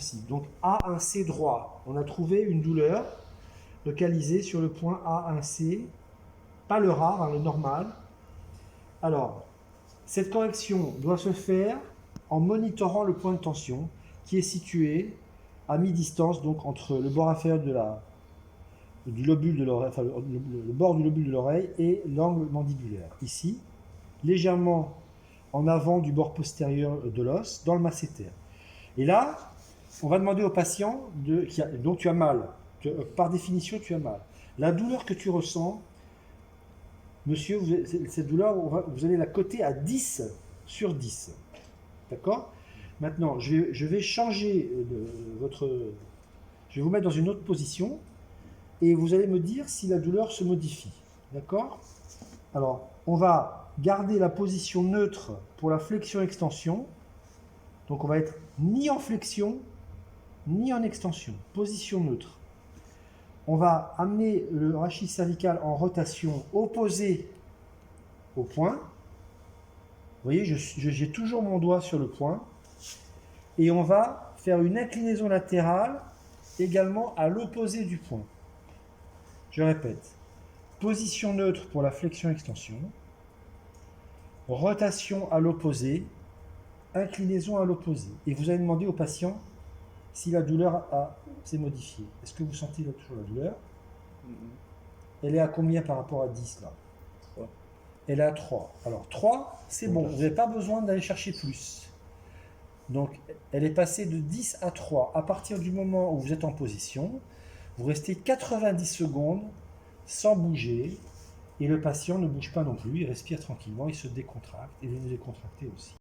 possible. Donc A1C droit. On a trouvé une douleur localisée sur le point A1C, pas le rare, hein, le normal. Alors, cette correction doit se faire en monitorant le point de tension qui est situé à mi-distance, donc entre le bord inférieur du lobule de l'oreille, enfin le bord du lobule de l'oreille et l'angle mandibulaire. Ici, légèrement en avant du bord postérieur de l'os, dans le masséter. Et là, on va demander au patient dont tu as mal. Par définition, tu as mal. La douleur que tu ressens, monsieur, cette douleur, vous allez la coter à 10 sur 10. D'accord? Maintenant, je vais changer je vais vous mettre dans une autre position et vous allez me dire si la douleur se modifie. D'accord? Alors, on va garder la position neutre pour la flexion-extension. Donc, on va être ni en flexion, ni en extension. Position neutre. On va amener le rachis cervical en rotation opposée au point. Vous voyez, j'ai toujours mon doigt sur le point. Et on va faire une inclinaison latérale également à l'opposé du point. Je répète. Position neutre pour la flexion-extension. Rotation à l'opposé. Inclinaison à l'opposé. Et vous allez demander au patient si la douleur s'est modifiée. Est-ce que vous sentez toujours la douleur? Elle est à combien par rapport à 10 là? 3. Elle est à 3. Alors 3, c'est bon. Vous n'avez pas besoin d'aller chercher plus. Donc, elle est passée de 10 à 3. À partir du moment où vous êtes en position, vous restez 90 secondes sans bouger. Et le patient ne bouge pas non plus. Il respire tranquillement, il se décontracte et vous vous décontractez aussi.